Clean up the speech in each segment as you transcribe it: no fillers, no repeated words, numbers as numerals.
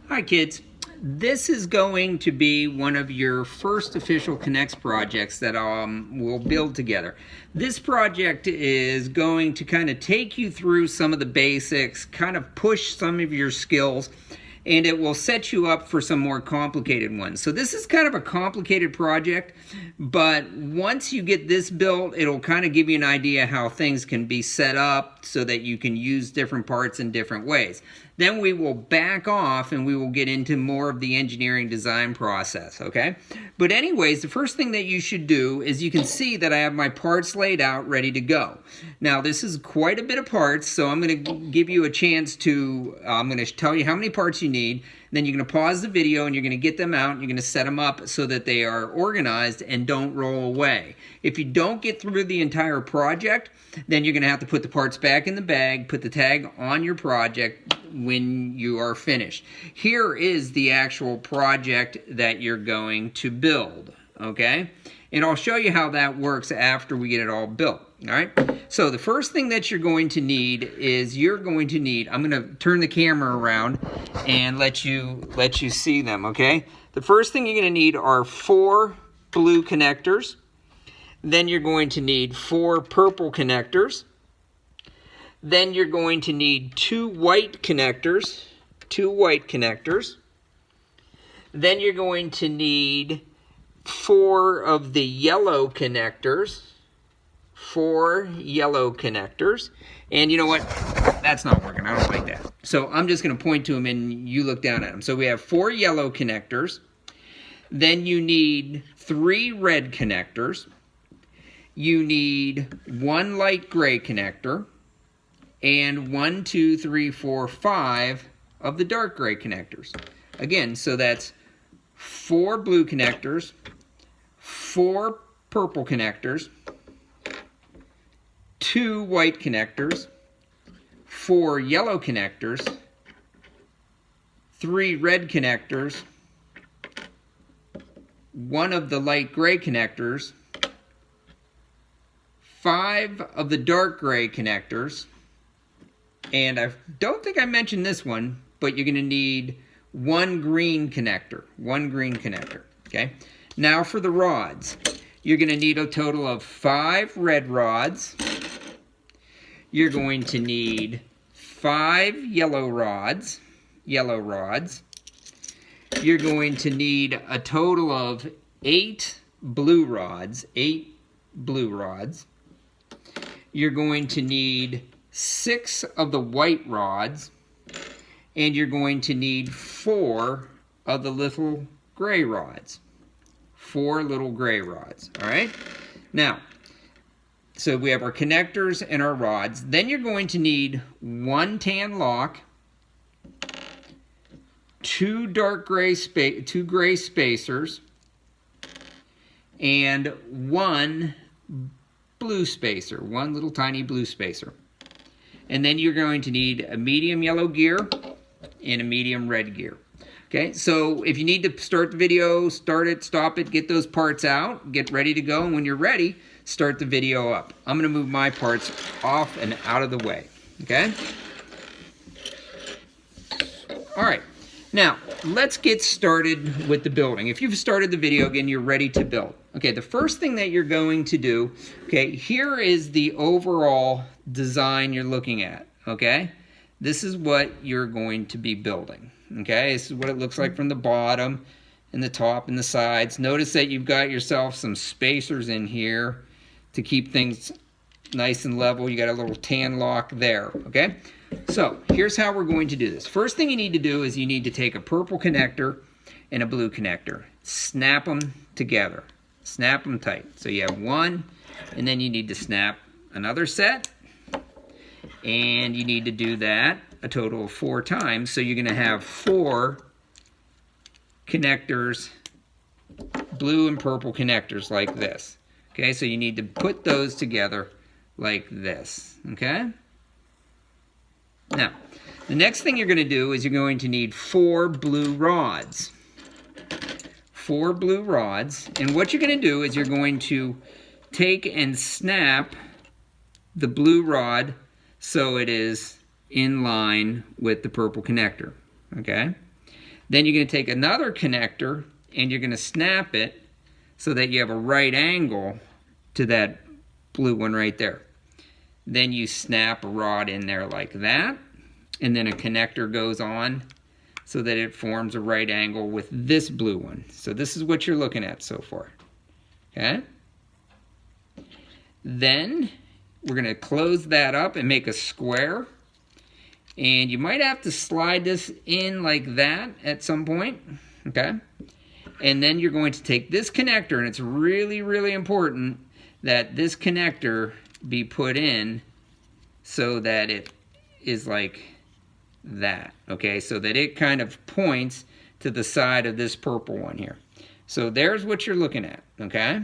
Hi kids, this is going to be one of your first official KNEX projects that we'll build together. This project is going to kind of take you through some of the basics, kind of push some of your skills, and it will set you up for some more complicated ones. So this is kind of a complicated project, but once you get this built, it'll kind of give you an idea how things can be set up so that you can use different parts in different ways. Then we will back off and we will get into more of the engineering design process, okay? But anyways, the first thing that you should do is you can see that I have my parts laid out ready to go. Now this is quite a bit of parts, so I'm going to give you a chance to, I'm going to tell you how many parts you need. Then you're going to pause the video and you're going to get them out and you're going to set them up so that they are organized and don't roll away. If you don't get through the entire project, then you're going to have to put the parts back in the bag, put the tag on your project when you are finished. Here is the actual project that you're going to build, okay? And I'll show you how that works after we get it all built, all right? So the first thing that you're going to need is I'm going to turn the camera around and let you see them, okay? The first thing you're going to need are 4 blue connectors. Then you're going to need 4 purple connectors. Then you're going to need 2 white connectors. Then you're going to need 4 of the yellow connectors. 4 yellow connectors. And you know what? That's not working. I don't like that. So I'm just going to point to them and you look down at them. So we have 4 yellow connectors. Then you need 3 red connectors. You need 1 light gray connector. And 1, 2, 3, 4, 5 of the dark gray connectors. Again, so that's 4 blue connectors, 4 purple connectors, 2 white connectors, 4 yellow connectors, 3 red connectors, 1 of the light gray connectors, 5 of the dark gray connectors, and I don't think I mentioned this one, but you're going to need 1 green connector. Okay? Now for the rods. You're going to need a total of 5 red rods. You're going to need 5 yellow rods. You're going to need a total of 8 blue rods. You're going to need 6 of the white rods, and you're going to need 4 of the little gray rods. 4 little gray rods, all right? Now, so we have our connectors and our rods. Then you're going to need 1 tan lock, 2 gray spacers, and 1 blue spacer, 1 little tiny blue spacer. And then you're going to need a medium yellow gear and a medium red gear. Okay, so if you need to start the video, start it, stop it, get those parts out, get ready to go, and when you're ready, start the video up. I'm going to move my parts off and out of the way. Okay? All right. Now, let's get started with the building. If you've started the video, again, you're ready to build. Okay, the first thing that you're going to do, okay, here is the overall design you're looking at, okay? This is what you're going to be building, okay? This is what it looks like from the bottom and the top and the sides. Notice that you've got yourself some spacers in here to keep things nice and level. You got a little tan lock there, okay? So here's how we're going to do this. First thing you need to do is you need to take a purple connector and a blue connector. Snap them together. Snap them tight. So you have 1, and then you need to snap another set. And you need to do that a total of 4 times. So you're going to have 4 connectors, blue and purple connectors like this. Okay, so you need to put those together like this. Okay? Now, the next thing you're going to do is you're going to need 4 blue rods. 4 blue rods. And what you're going to do is you're going to take and snap the blue rod so it is in line with the purple connector. Okay? Then you're going to take another connector and you're going to snap it so that you have a right angle to that blue one right there. Then you snap a rod in there like that, and then a connector goes on so that it forms a right angle with this blue one. So this is what you're looking at so far. Okay? Then we're going to close that up and make a square. And you might have to slide this in like that at some point. Okay? And then you're going to take this connector, and it's really, really important that this connector be put in so that it is like that, okay? So that it kind of points to the side of this purple one here. So there's what you're looking at, okay?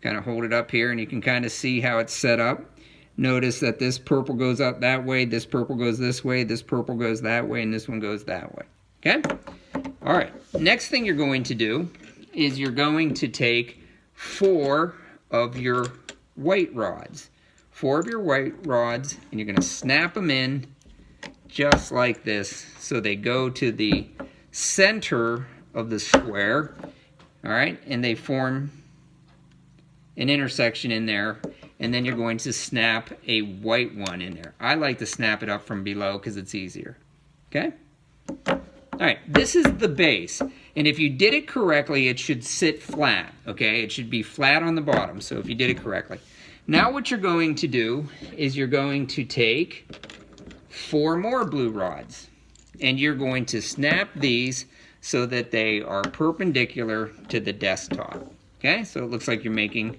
Kind of hold it up here and you can kind of see how it's set up. Notice that this purple goes up that way, this purple goes this way, this purple goes that way, and this one goes that way, okay? All right, next thing you're going to do is you're going to take 4 of your white rods. 4 of your white rods, and you're going to snap them in just like this so they go to the center of the square, all right, and they form an intersection in there, and then you're going to snap a white one in there. I like to snap it up from below because it's easier, okay? All right, this is the base, and if you did it correctly, it should sit flat, okay? It should be flat on the bottom, so if you did it correctly. Now what you're going to do is you're going to take 4 more blue rods, and you're going to snap these so that they are perpendicular to the desktop, okay? So it looks like you're making,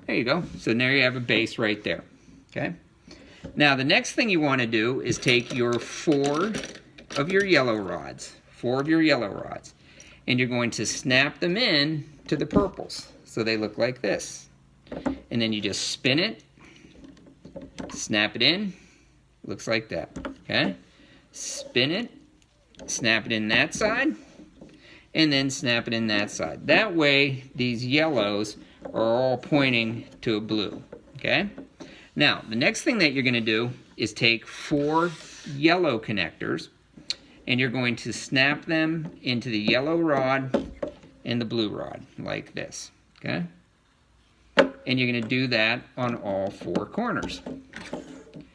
there you go. So there you have a base right there, okay? Now the next thing you want to do is take your 4 of your yellow rods, 4 of your yellow rods, and you're going to snap them in to the purples so they look like this. And then you just spin it, snap it in, looks like that, okay? Spin it, snap it in that side, and then snap it in that side. That way these yellows are all pointing to a blue, okay? Now the next thing that you're going to do is take 4 yellow connectors, and you're going to snap them into the yellow rod and the blue rod like this, okay? And you're going to do that on all 4 corners.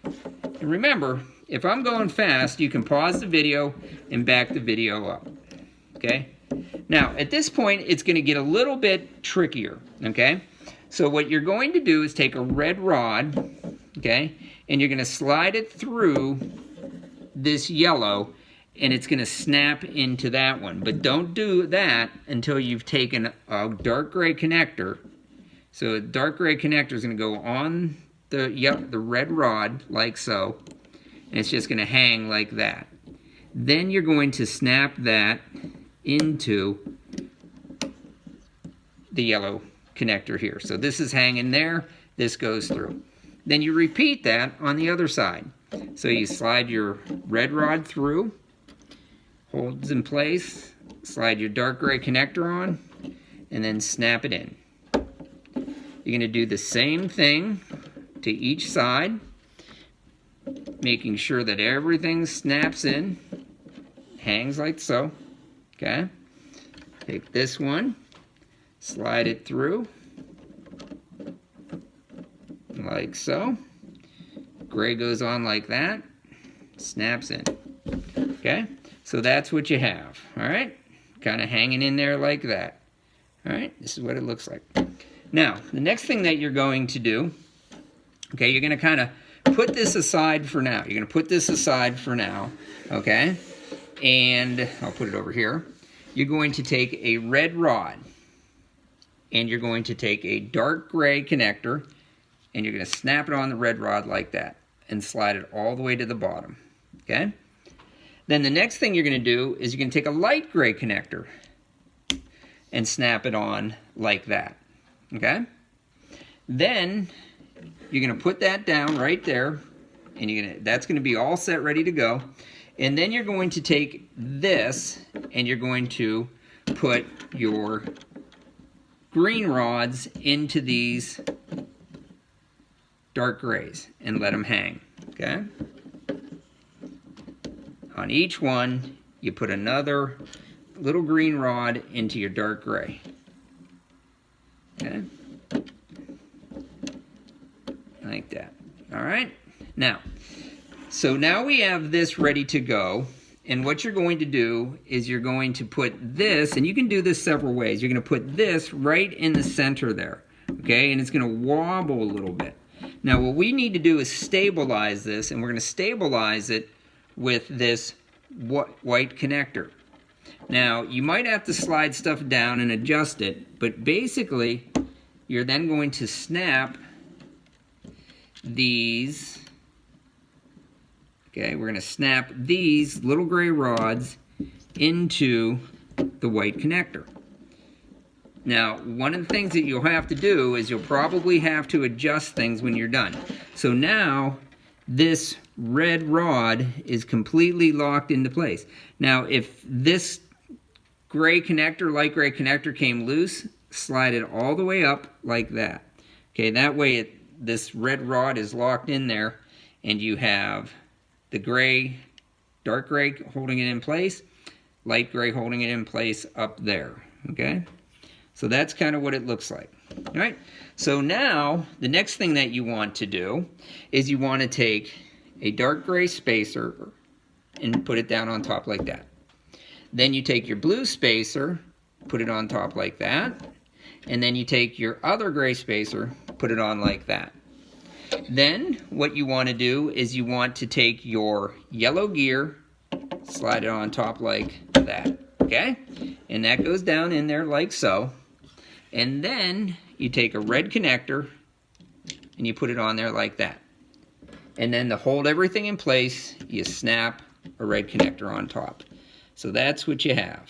And remember, if I'm going fast, you can pause the video and back the video up, okay? Now, at this point, it's going to get a little bit trickier, okay? So what you're going to do is take a red rod, okay, and you're going to slide it through this yellow, and it's going to snap into that one. But don't do that until you've taken a dark gray connector. So a dark gray connector is going to go on the red rod like so, and it's just going to hang like that. Then you're going to snap that into the yellow connector here. So this is hanging there, this goes through. Then you repeat that on the other side. So you slide your red rod through, holds in place, slide your dark gray connector on, and then snap it in. You're going to do the same thing to each side, making sure that everything snaps in, hangs like so, okay? Take this one, slide it through, like so. Gray goes on like that, snaps in, okay? So that's what you have, all right? Kind of hanging in there like that, all right? This is what it looks like. Now, the next thing that you're going to do, okay, you're going to kind of put this aside for now. You're going to put this aside for now, okay? And I'll put it over here. You're going to take a red rod, and you're going to take a dark gray connector, and you're going to snap it on the red rod like that and slide it all the way to the bottom, okay? Then the next thing you're going to do is you're going to take a light gray connector and snap it on like that, okay? Then you're going to put that down right there, and that's going to be all set, ready to go. And then you're going to take this, and you're going to put your green rods into these dark grays and let them hang, okay? On each one, you put another little green rod into your dark gray. Okay? Like that. All right? Now, so now we have this ready to go. And what you're going to do is you're going to put this, and you can do this several ways. You're going to put this right in the center there. Okay? And it's going to wobble a little bit. Now what we need to do is stabilize this, and we're going to stabilize it with this white connector. Now you might have to slide stuff down and adjust it, but basically you're then going to snap these. Okay, we're going to snap these little gray rods into the white connector. Now, one of the things that you'll have to do is you'll probably have to adjust things when you're done. So now, this red rod is completely locked into place. Now, if this gray connector, light gray connector came loose, slide it all the way up like that. Okay, that way this red rod is locked in there, and you have the gray, dark gray holding it in place, light gray holding it in place up there. Okay? So that's kind of what it looks like. All right? So now, the next thing that you want to do is you want to take a dark gray spacer and put it down on top like that. Then you take your blue spacer, put it on top like that, and then you take your other gray spacer, put it on like that. Then what you want to do is you want to take your yellow gear, slide it on top like that, okay? And that goes down in there like so. And then you take a red connector and you put it on there like that. And then to hold everything in place, you snap a red connector on top. So that's what you have,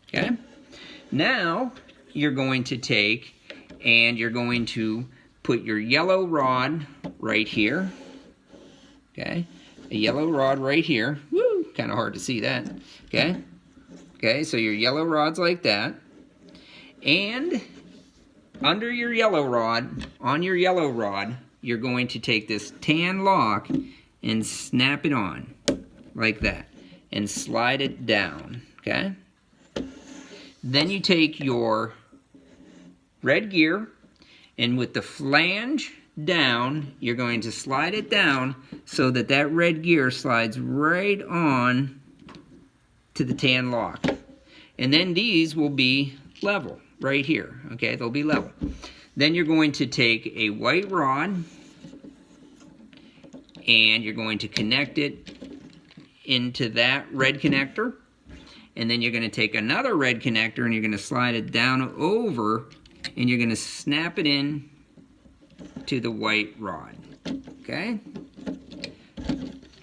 okay? Now you're going to take and you're going to put your yellow rod right here, okay? A yellow rod right here. Woo, kind of hard to see that, okay? Okay, so your yellow rod's like that. And under your yellow rod, on your yellow rod, you're going to take this tan lock and snap it on like that and slide it down, okay? Then you take your red gear, and with the flange down, you're going to slide it down so that that red gear slides right on to the tan lock. And then these will be level right here, okay? They'll be level. Then you're going to take a white rod and you're going to connect it into that red connector. And then you're going to take another red connector and you're going to slide it down over and you're going to snap it in to the white rod, okay?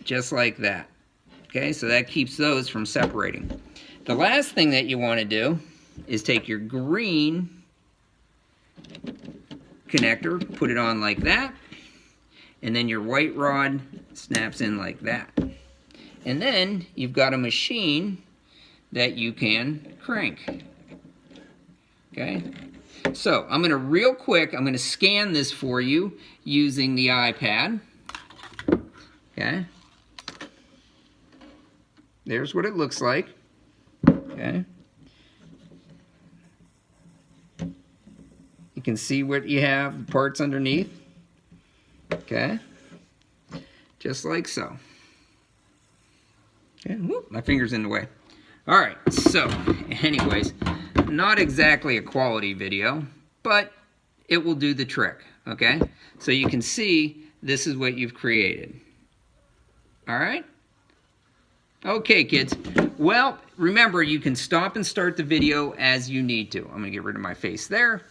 Just like that, okay? So that keeps those from separating. The last thing that you want to do is take your green connector, put it on like that, and then your white rod snaps in like that. And then you've got a machine that you can crank, okay? So I'm going to real quick, I'm going to scan this for you using the iPad. Okay. There's what it looks like. Okay. You can see what you have, the parts underneath. Okay. Just like so. Okay. Whoop, my finger's in the way. All right. So, anyways, not exactly a quality video, but it will do the trick, okay? So you can see this is what you've created. All right? Okay, kids. Well, remember, you can stop and start the video as you need to. I'm going to get rid of my face there.